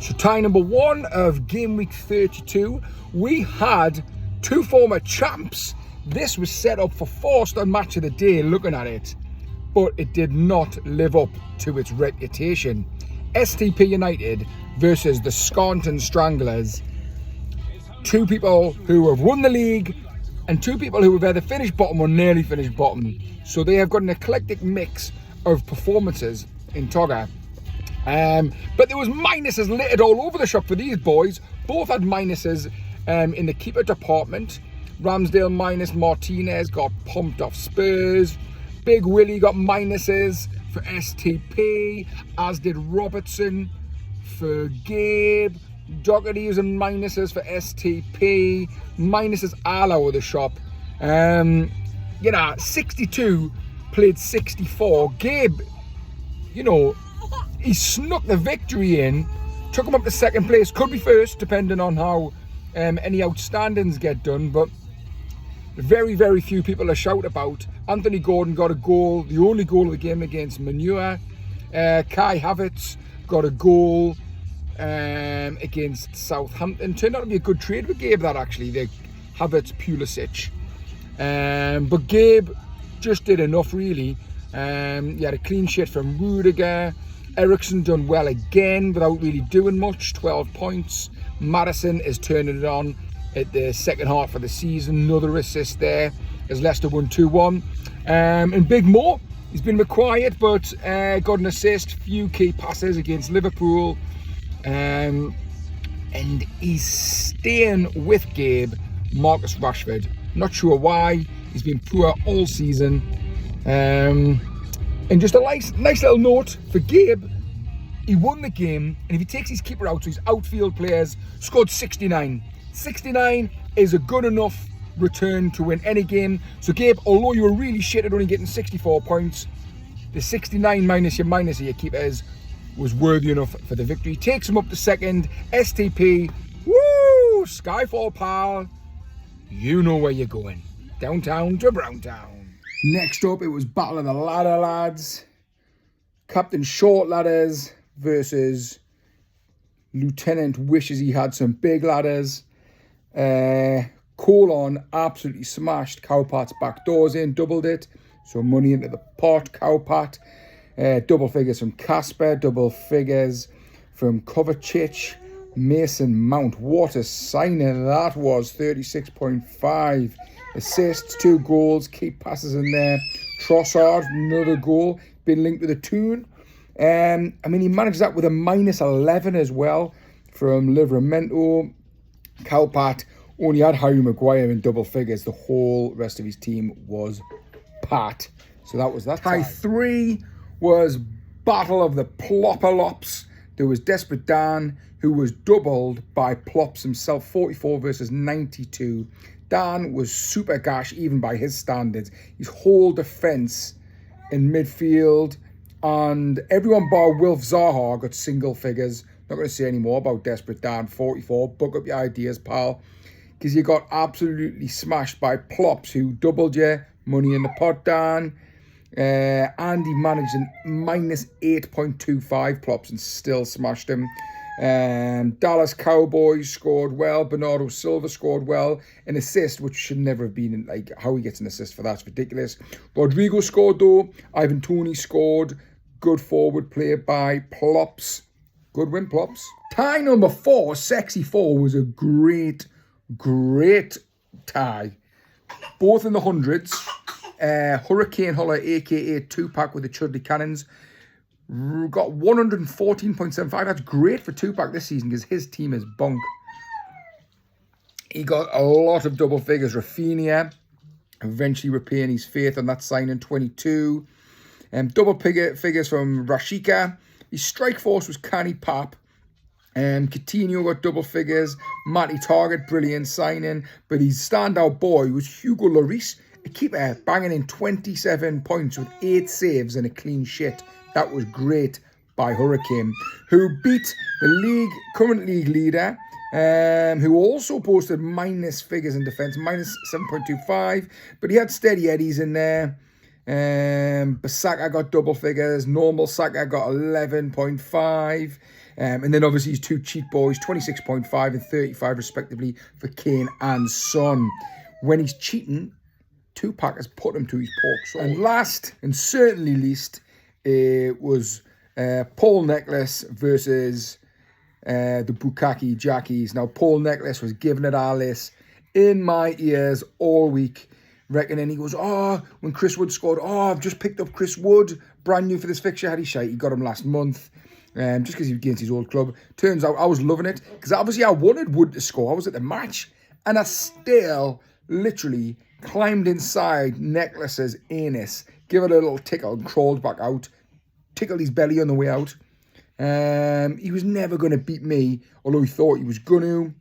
So tie number 1 of Game Week 32, we had 2 former champs. This was set up for Forster Match of the Day, looking at it, but it did not live up to its reputation. STP United versus the Scaunton Stranglers. 2 people who have won the league and 2 people who have either finished bottom or nearly finished bottom. So they have got an eclectic mix of performances in Togger. But there was minuses littered all over the shop for these boys. Both had minuses in the keeper department. Ramsdale minus, Martinez got pumped off Spurs. Big Willie got minuses for STP, as did Robertson for Gabe. Doherty was in minuses for STP. Minuses all over the shop. 62 played 64. Gabe, he snuck the victory in, took him up to second place. Could be first, depending on how any outstandings get done, but very, very few people to shout about. Anthony Gordon got a goal, the only goal of the game against Manure. Kai Havertz got a goal against Southampton. Turned out to be a good trade for Gabe, that actually, the Havertz-Pulisic. But Gabe just did enough, really. He had a clean sheet from Rudiger. Ericsson done well again without really doing much, 12 points. Madison is turning it on at the second half of the season. Another assist there as Leicester won 2-1. And Big Mo, he's been required, but got an assist, few key passes against Liverpool. And he's staying with Gabe, Marcus Rashford. Not sure why. He's been poor all season. And just a nice little note for Gabe, he won the game, and if he takes his keeper out, so his outfield players scored 69. 69 is a good enough return to win any game. So Gabe, although you were really shit at only getting 64 points, the 69 minus your keepers was worthy enough for the victory. Takes him up to second. STP, woo! Skyfall, pal. You know where you're going. Downtown to Browntown. Next up, it was Battle of the Ladder lads. Captain Short Ladders versus Lieutenant wishes he had some big ladders. Colon absolutely smashed Cowpat's back doors in, doubled it. So money into the pot, Cowpat. Double figures from Casper, double figures from Kovacic. Mason Mount, what a signing that was, 36.5. Assists, 2 goals, key passes in there. Trossard, another goal, been linked with a tune. He managed that with a minus 11 as well from Livramento. Cowpat only had Harry Maguire in double figures. The whole rest of his team was pat. So that was that. High 3 was Battle of the Plopalops. There was Desperate Dan, who was doubled by Plops himself, 44 versus 92. Dan was super gash, even by his standards. His whole defence in midfield, and everyone bar Wilf Zaha got single figures. Not going to say any more about Desperate Dan, 44. Book up your ideas, pal, because you got absolutely smashed by Plops, who doubled you. Money in the pot, Dan. And he managed a minus 8.25 Plops and still smashed him. Dallas Cowboys scored well. Bernardo Silva scored well. An assist, which should never have been, like, how he gets an assist for that's ridiculous. Rodrigo scored though. Ivan Toney scored. Good forward play by Plops. Good win, Plops. Tie number 4, Sexy 4, was a great tie. Both in the hundreds. Hurricane Holler, aka Tupac with the Chudley Cannons, got 114.75. That's great for Tupac this season because his team is bunk. He got a lot of double figures. Rafinha eventually repaying his faith on that signing, 22. Double figures from Rashika. His strike force was Canny Pap. Coutinho got double figures. Matty Target, brilliant signing. But his standout boy was Hugo Lloris, a keeper banging in 27 points with 8 saves and a clean sheet. That was great by Hurricane, who beat the current league leader, who also posted minus figures in defence, minus 7.25, but he had steady eddies in there. Basaka got double figures. Normal Saka got 11.5. And then obviously his two cheat boys, 26.5 and 35 respectively for Kane and Son. When he's cheating, Tupac has put him to his pork soul. And last and certainly least, it was Paul Necklace versus the Bukaki Jackies. Now, Paul Necklace was giving it all this in my ears all week, reckoning he goes, when Chris Wood scored, I've just picked up Chris Wood, brand new for this fixture. Had he shite? He got him last month, just because he was against his old club. Turns out I was loving it, because obviously I wanted Wood to score. I was at the match, and I still literally climbed inside Necklace's anus, gave it a little tickle and crawled back out, tickled his belly on the way out. He was never going to beat me, although he thought he was going to.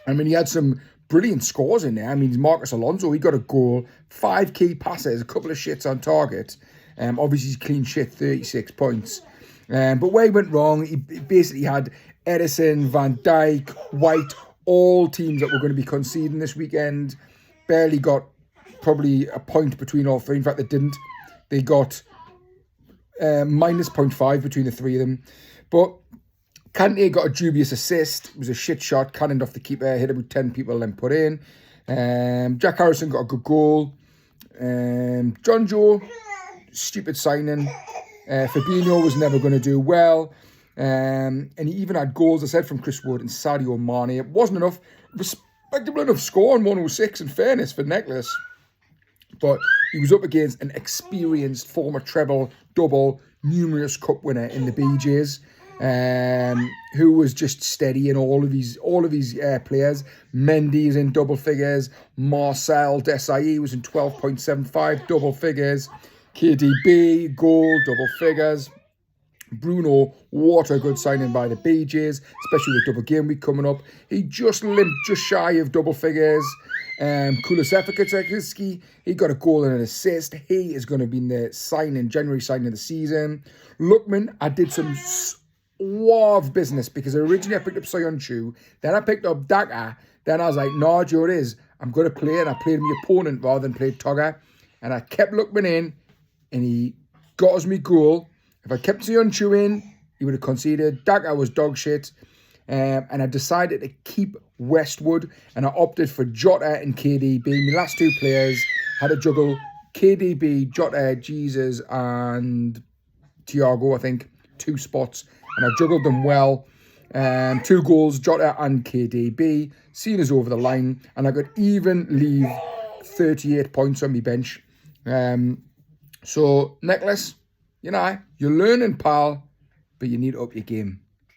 I mean, he had some brilliant scores in there. I mean, Marcus Alonso, he got a goal, 5 key passes, a couple of shits on target. Obviously, he's clean shit, 36 points. But where he went wrong, he basically had Edison, Van Dijk, White, all teams that were going to be conceding this weekend. Barely got probably a point between all three. In fact, they didn't. They got minus 0.5 between the three of them. But Kante got a dubious assist. It was a shit shot, cannoned off the keeper, hit about 10 people, then put in. Jack Harrison got a good goal. John Joe, stupid signing. Fabinho was never going to do well. And he even had goals, I said, from Chris Wood and Sadio Mane. It wasn't enough. Respectable enough score on 106, in fairness, for Necklace. But he was up against an experienced former treble, double, numerous cup winner in the BJs, who was just steady in all of his players. Mendy is in double figures. Marcel Desailly was in 12.75, double figures. KDB, goal, double figures. Bruno, what a good signing by the BJs, especially with double game week coming up. He just limped just shy of double figures. Kulusevski, he got a goal and an assist. He is going to be in the January signing of the season. Lookman, I did some suave business, because originally I picked up Soyuncu, then I picked up Daka, then I was like, no, Joe, it is. I'm going to play, and I played my opponent rather than played Togga, and I kept Lookman in, and he got us me goal. If I kept Soyuncu in, he would have conceded. Daka was dog shit. And I decided to keep Westwood, and I opted for Jota and KDB. My last two players had to juggle KDB, Jota, Jesus, and Thiago, I think, 2 spots. And I juggled them well. 2 goals, Jota and KDB. Seen us over the line, and I could even leave 38 points on my bench. So, Necklace, you're learning, pal, but you need to up your game.